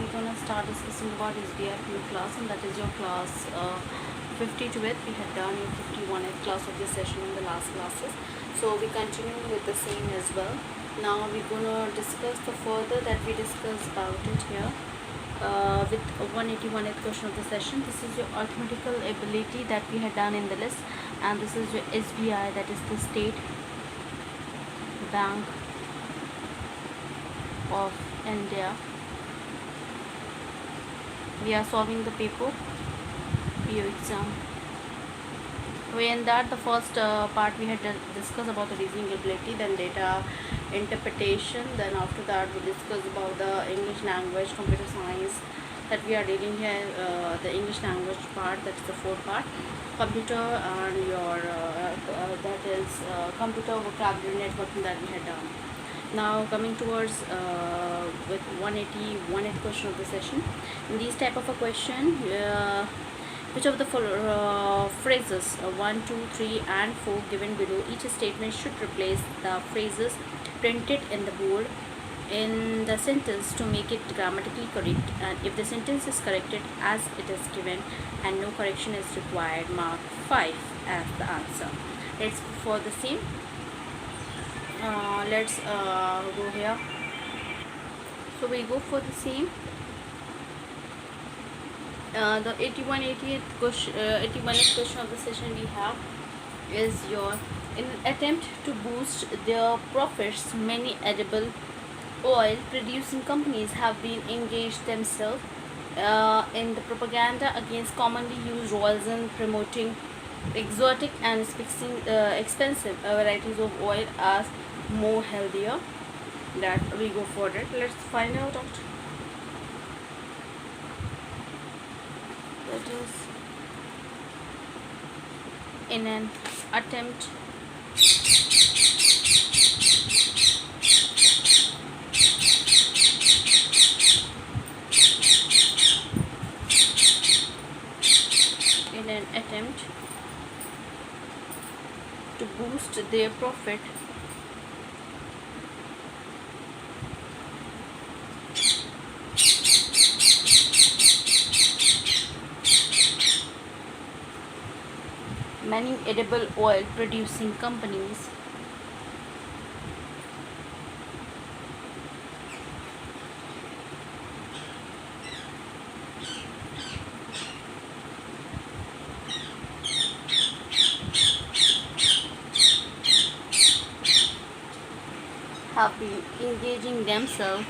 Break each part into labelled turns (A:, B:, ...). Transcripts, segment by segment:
A: we're gonna start discussing about SBI new class, and that is your class 52th. We had done your 51th class of this session in the last classes, so we continue with the same as well. Now we're gonna discuss the further that we discussed about it here with 181th question of the session. This is your arithmetical ability that we had done in the list, and this is your SBI, that is the State Bank of India. We are solving the paper PO exam. In that, the first part we had discussed about the reasoning ability, then data interpretation, then after that we discussed about the English language, computer science that we are reading here, the English language part, that's the fourth part, computer and your that is computer vocabulary networking that we had done. Now coming towards with 181th question of the session. In these type of a question, which of the phrases 1, 2, 3 and 4 given below each statement should replace the phrases printed in the board in the sentence to make it grammatically correct, and if the sentence is corrected as it is given and no correction is required, mark 5 as the answer. Let's go for the same. Let's go here. So we go for the same. The 81th question of the session we have is your, in an attempt to boost their profits, many edible oil producing companies have been engaged themselves in the propaganda against commonly used oils and promoting exotic and expensive varieties of oil as more healthier. That we go for it. Let's find out. That is, in an attempt to boost their profit, many edible oil producing companies have been engaging themselves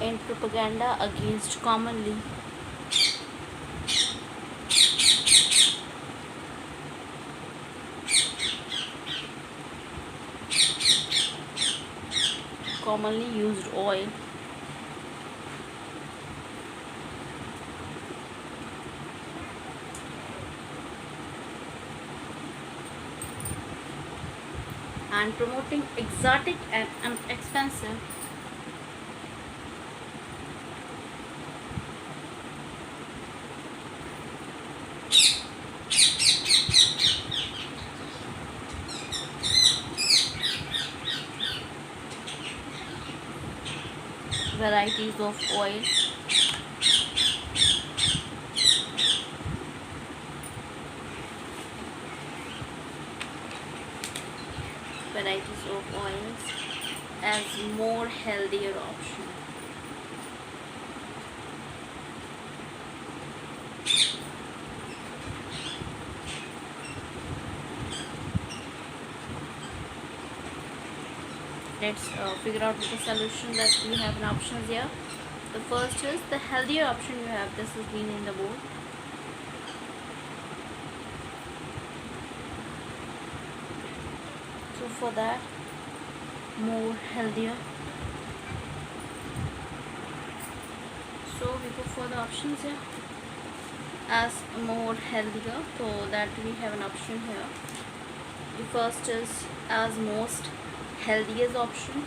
A: in propaganda against commonly used oil and promoting exotic and expensive varieties of oil as more healthier option. Let's figure out with the solution that we have an options here. The first is the healthier option you have. This has been in the board. So for that, more healthier. So we go for the options here as more healthier. So that we have an option here. The first is as most healthiest option.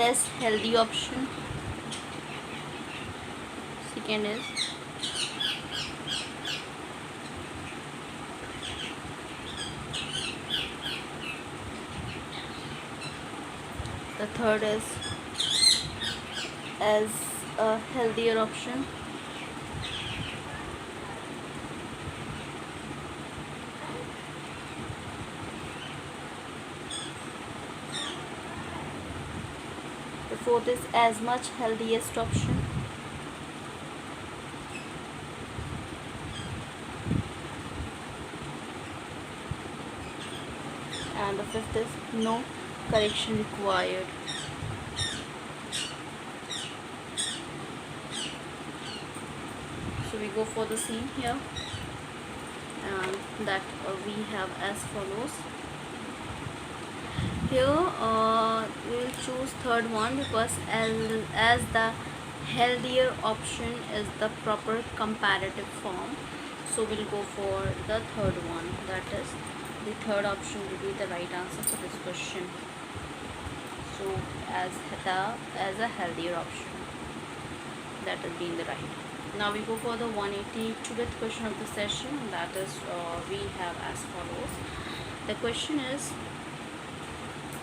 A: less healthy option. Second is the third is as a healthier option. The fourth is as much healthiest option. And the fifth is no correction required. So we go for the scene here, and that we have as follows. Here we will choose third one because as the healthier option is the proper comparative form, so we'll go for the third one. That is, the third option will be the right answer for this question. So as a healthier option, that will be in the right. Now we go for the 182th question of the session, and that is we have as follows. The question is,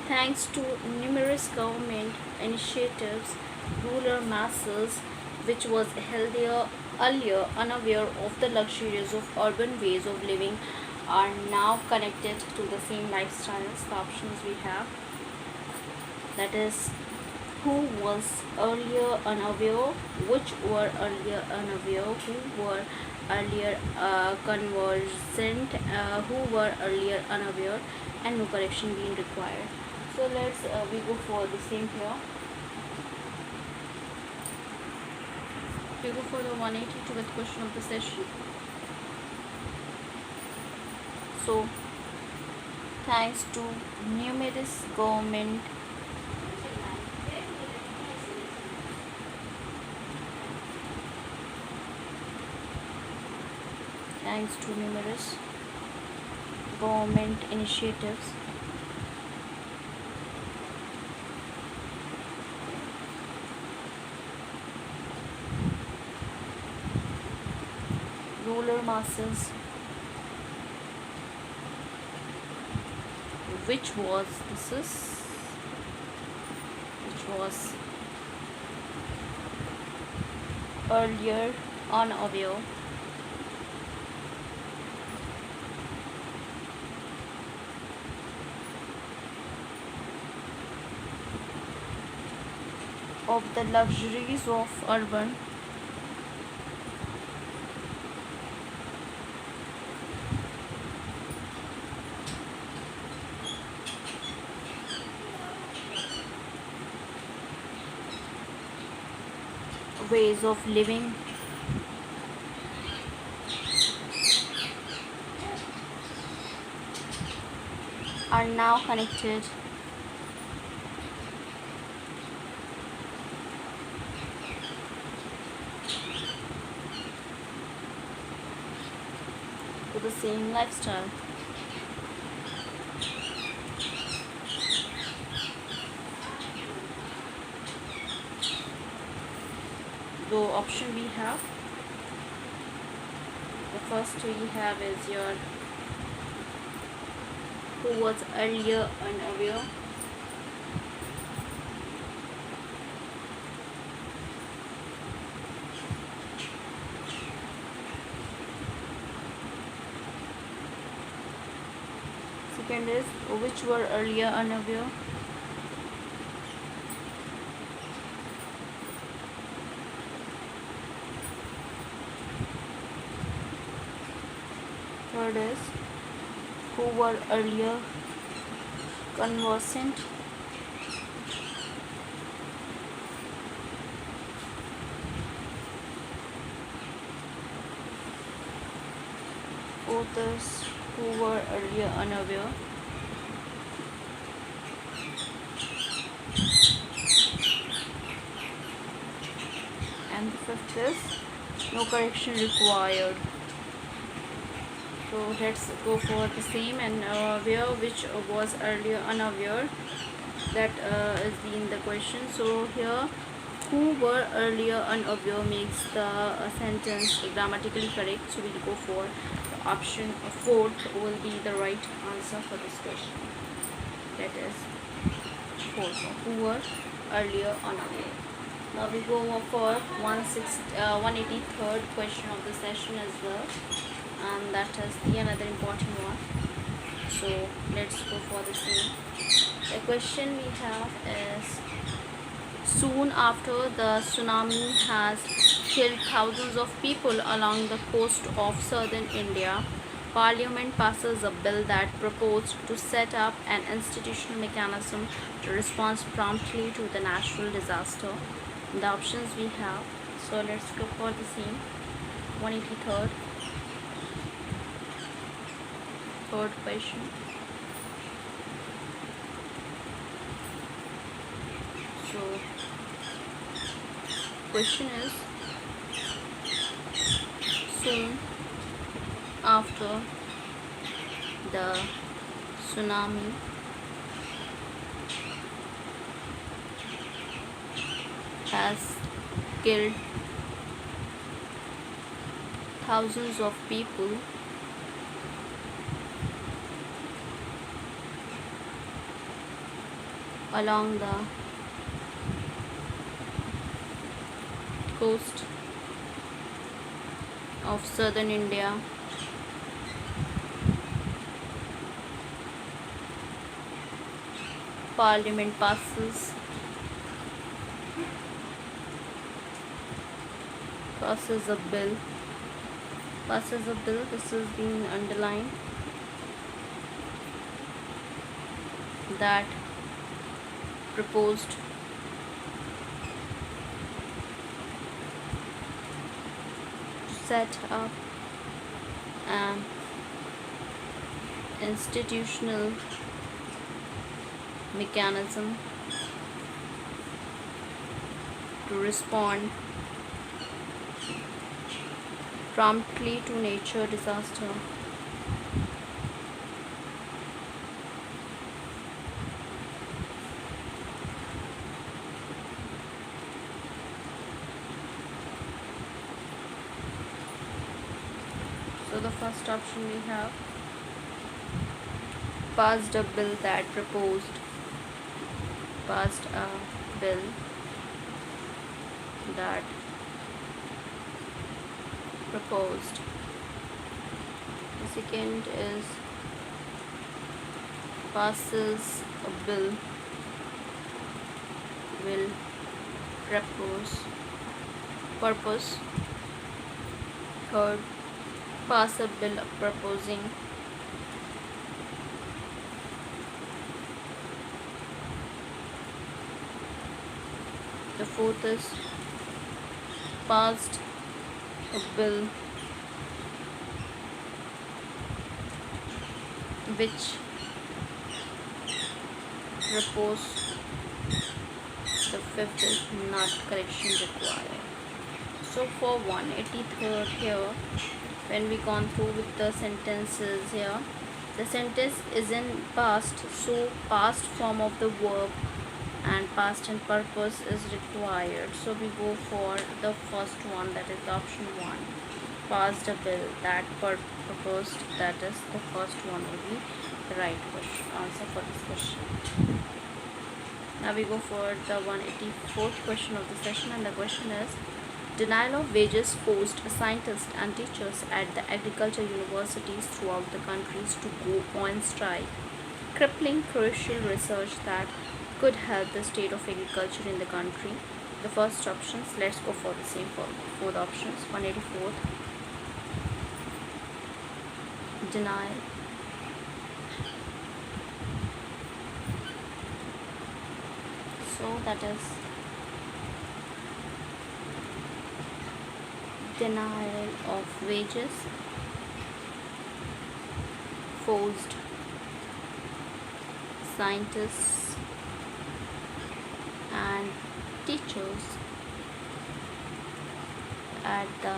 A: thanks to numerous government initiatives, rural masses, which was healthier earlier unaware of the luxuries of urban ways of living, are now connected to the same lifestyles. The options we have, that is, who was earlier unaware, which were earlier unaware, who were earlier conversant, who were earlier unaware, and no correction being required. So let's we go for the same here. We go for the 182th question of the session. So thanks to numerous government initiatives, rural masses, which was earlier unaware of the luxuries of urban ways of living, are now connected to the same lifestyle. The option we have, the first we have is your who was earlier unaware, second is which were earlier unaware, third is who were earlier conversant, fourth is who were earlier unaware, and the fifth is no correction required. So let's go for the same, and where which was earlier unaware. that is in the question. So here, who were earlier unaware makes the sentence grammatically correct. So we'll go for the option fourth will be the right answer for this question. That is fourth. Who were earlier unaware. Now we go for 183rd question of the session as well, and that is the another important one. So let's go for the same. The question we have is, soon after the tsunami has killed thousands of people along the coast of southern India, Parliament passes a bill that proposed to set up an institutional mechanism to respond promptly to the natural disaster. The options we have. So let's go for the same. 183rd. Third question. So question is, soon after the tsunami has killed thousands of people along the coast of southern India, Parliament passes a bill. This is being underlined, that proposed to set up an institutional mechanism to respond promptly to nature disaster. So the first option we have, passed a bill that proposed The second is, passes a bill will purpose. Third, pass a bill proposing. The fourth is, passed a bill which proposed. The fifth is, not correction required. So for 183rd here, when we gone through with the sentences here, the sentence is in past, so past form of the verb and past and purpose is required. So we go for the first one, that is the option 1, passed a bill that proposed. That is the first one will be the right question, answer for this question. Now we go for the 184th question of the session, and the question is, denial of wages forced scientists and teachers at the agriculture universities throughout the countries to go on strike, crippling crucial research that could help the state of agriculture in the country. The first options, let's go for the same for the options. 184th, denial. So that is denial of wages forced scientists and teachers at the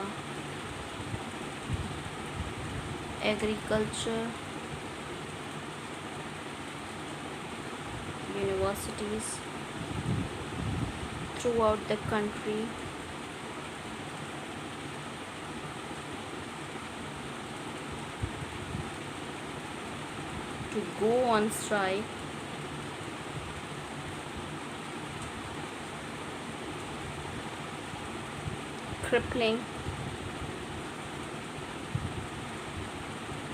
A: agriculture universities throughout the country to go on strike, crippling,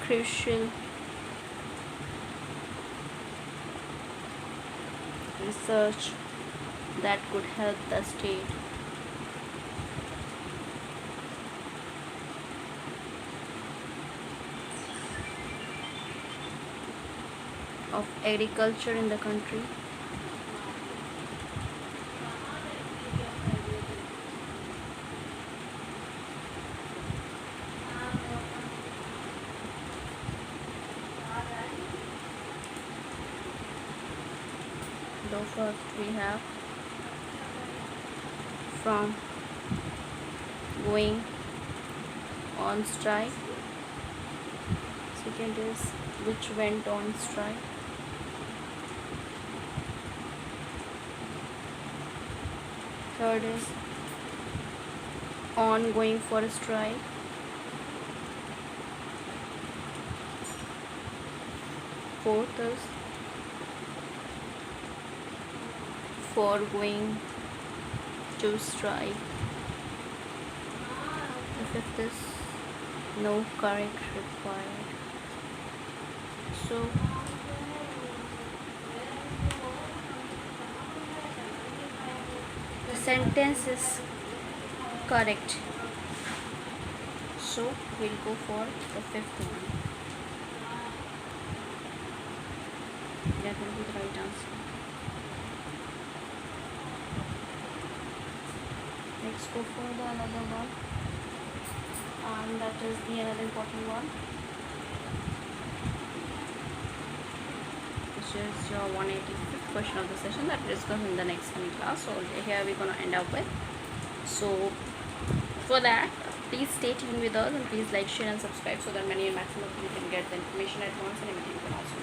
A: crucial research that could help the state of agriculture in the country. So first we have from going on strike. Second is which went on strike. Third is ongoing for a strike. Fourth is for going to strike. The fifth is no courage required. So the sentence is correct. So we'll go for the fifth one. That will be the right answer. Let's go for the another one, and that is the another important one, which is your 185th question of the session that we'll discuss in the next coming class. So here we're gonna end up with. So for that, please stay tuned with us and please like, share and subscribe so that many and maximum people can get the information at once, and you can also